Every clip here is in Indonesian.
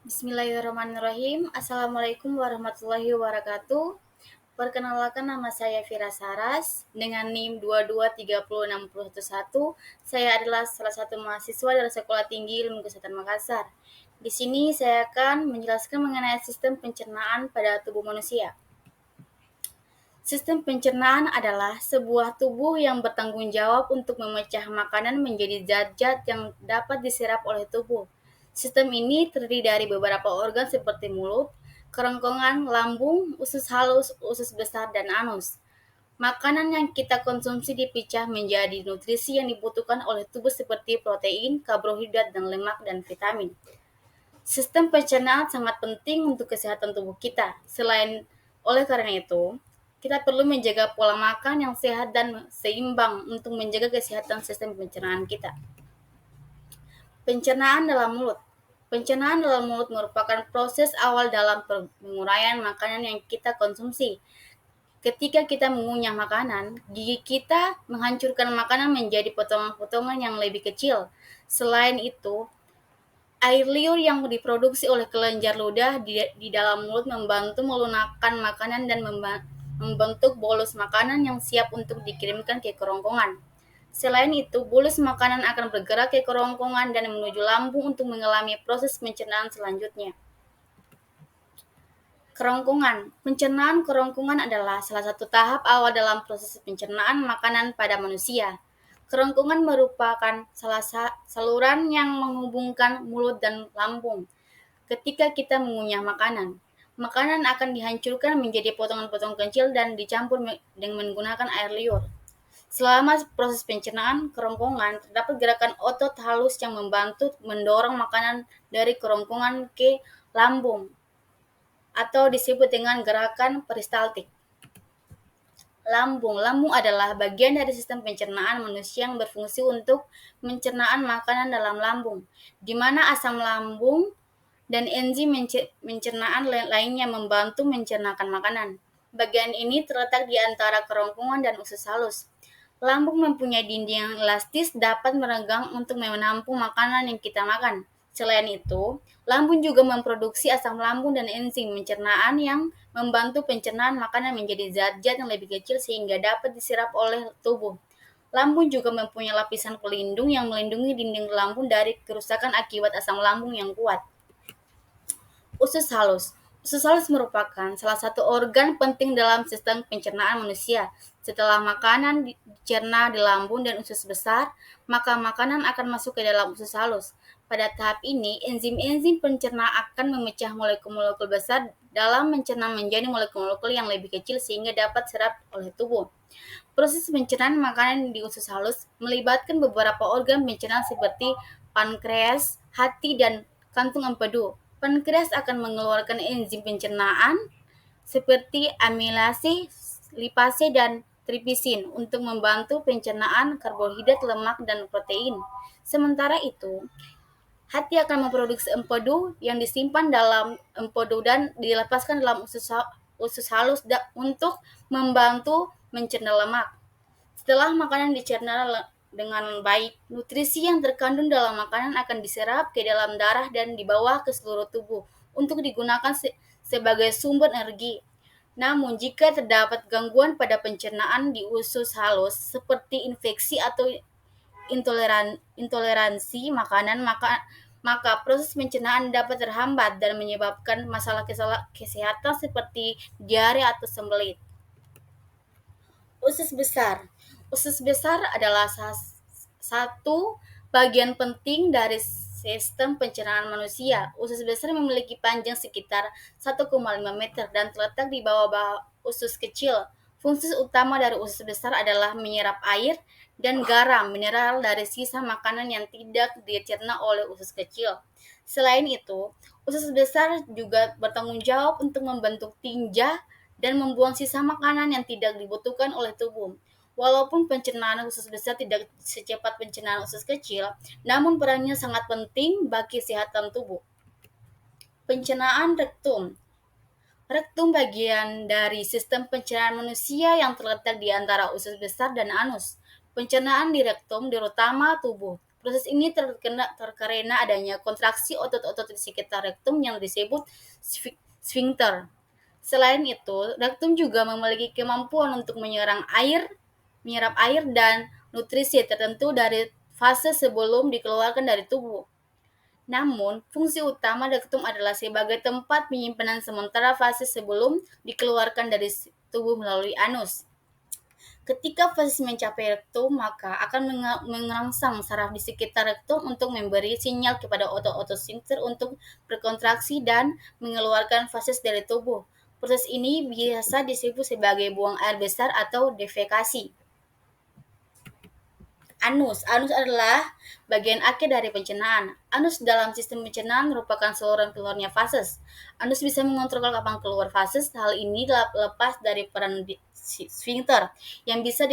Bismillahirrahmanirrahim. Assalamualaikum warahmatullahi wabarakatuh. Perkenalkan, nama saya Fira Saras dengan NIM 22306011. Saya adalah salah satu mahasiswa dari Sekolah Tinggi Ilmu Kesehatan Makassar. Di sini saya akan menjelaskan mengenai sistem pencernaan pada tubuh manusia. Sistem pencernaan adalah sebuah tubuh yang bertanggung jawab untuk memecah makanan menjadi zat-zat yang dapat diserap oleh tubuh. Sistem ini terdiri dari beberapa organ seperti mulut, kerongkongan, lambung, usus halus, usus besar, dan anus. Makanan yang kita konsumsi dipecah menjadi nutrisi yang dibutuhkan oleh tubuh seperti protein, karbohidrat, dan lemak, dan vitamin. Sistem pencernaan sangat penting untuk kesehatan tubuh kita. Oleh karena itu, kita perlu menjaga pola makan yang sehat dan seimbang untuk menjaga kesehatan sistem pencernaan kita. Pencernaan dalam mulut. Pencernaan dalam mulut merupakan proses awal dalam penguraian makanan yang kita konsumsi. Ketika kita mengunyah makanan, gigi kita menghancurkan makanan menjadi potongan-potongan yang lebih kecil. Selain itu, air liur yang diproduksi oleh kelenjar ludah di dalam mulut membantu melunakkan makanan dan membentuk bolus makanan yang siap untuk dikirimkan ke kerongkongan. Selain itu, bolus makanan akan bergerak ke kerongkongan dan menuju lambung untuk mengalami proses pencernaan selanjutnya. Kerongkongan. Pencernaan kerongkongan adalah salah satu tahap awal dalam proses pencernaan makanan pada manusia. Kerongkongan merupakan saluran yang menghubungkan mulut dan lambung. Ketika kita mengunyah makanan, makanan akan dihancurkan menjadi potongan-potongan kecil dan dicampur dengan menggunakan air liur. Selama proses pencernaan kerongkongan, terdapat gerakan otot halus yang membantu mendorong makanan dari kerongkongan ke lambung, atau disebut dengan gerakan peristaltik. Lambung. Lambung adalah bagian dari sistem pencernaan manusia yang berfungsi untuk pencernaan makanan dalam lambung, di mana asam lambung dan enzim pencernaan lainnya membantu mencernakan makanan. Bagian ini terletak di antara kerongkongan dan usus halus. Lambung mempunyai dinding yang elastis dapat meregang untuk menampung makanan yang kita makan. Selain itu, lambung juga memproduksi asam lambung dan enzim pencernaan yang membantu pencernaan makanan menjadi zat-zat yang lebih kecil sehingga dapat diserap oleh tubuh. Lambung juga mempunyai lapisan pelindung yang melindungi dinding lambung dari kerusakan akibat asam lambung yang kuat. Usus halus. Usus halus merupakan salah satu organ penting dalam sistem pencernaan manusia. Setelah makanan dicerna di lambung dan usus besar, maka makanan akan masuk ke dalam usus halus. Pada tahap ini, enzim-enzim pencerna akan memecah molekul-molekul besar dalam mencerna menjadi molekul-molekul yang lebih kecil sehingga dapat serap oleh tubuh. Proses pencernaan makanan di usus halus melibatkan beberapa organ pencernaan seperti pankreas, hati, dan kantung empedu. Pankreas akan mengeluarkan enzim pencernaan seperti amilase, lipase, dan tripisin untuk membantu pencernaan karbohidrat, lemak, dan protein. Sementara itu, hati akan memproduksi empedu yang disimpan dalam empedu dan dilepaskan dalam usus halus untuk membantu mencerna lemak. Setelah makanan dicerna dengan baik, nutrisi yang terkandung dalam makanan akan diserap ke dalam darah dan dibawa ke seluruh tubuh untuk digunakan sebagai sumber energi. Namun, jika terdapat gangguan pada pencernaan di usus halus seperti infeksi atau intoleransi makanan, maka proses pencernaan dapat terhambat dan menyebabkan masalah kesehatan seperti diare atau sembelit. Usus besar. Usus besar adalah satu bagian penting dari sistem pencernaan manusia. Usus besar memiliki panjang sekitar 1,5 meter dan terletak di bawah usus kecil. Fungsi utama dari usus besar adalah menyerap air dan garam mineral dari sisa makanan yang tidak dicerna oleh usus kecil. Selain itu, usus besar juga bertanggung jawab untuk membentuk tinja dan membuang sisa makanan yang tidak dibutuhkan oleh tubuh. Walaupun pencernaan usus besar tidak secepat pencernaan usus kecil, namun perannya sangat penting bagi kesehatan tubuh. Pencernaan rektum. Rektum bagian dari sistem pencernaan manusia yang terletak di antara usus besar dan anus. Pencernaan di rektum terutama tubuh Proses ini terkarena adanya kontraksi otot-otot di sekitar rektum yang disebut sphincter. Selain itu, rektum juga memiliki kemampuan untuk menyerap air dan nutrisi tertentu dari fase sebelum dikeluarkan dari tubuh. Namun, fungsi utama rektum adalah sebagai tempat penyimpanan sementara fase sebelum dikeluarkan dari tubuh melalui anus. Ketika fasis mencapai rektum, maka akan merangsang saraf di sekitar rektum untuk memberi sinyal kepada otot-otot sphincter untuk berkontraksi dan mengeluarkan fasis dari tubuh. Proses ini biasa disebut sebagai buang air besar atau defekasi. Anus adalah bagian akhir dari pencernaan. Anus dalam sistem pencernaan merupakan saluran keluarnya fases. Anus bisa mengontrol kapan keluar fases. Hal ini lepas dari peran sphincter yang bisa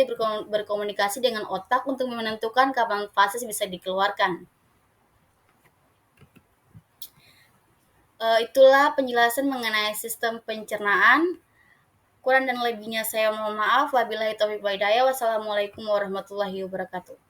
berkomunikasi dengan otak untuk menentukan kapan fases bisa dikeluarkan. Itulah penjelasan mengenai sistem pencernaan. Kurang dan lebihnya saya mohon maaf. Wabillahi taufiq wal hidayah. Wassalamualaikum warahmatullahi wabarakatuh.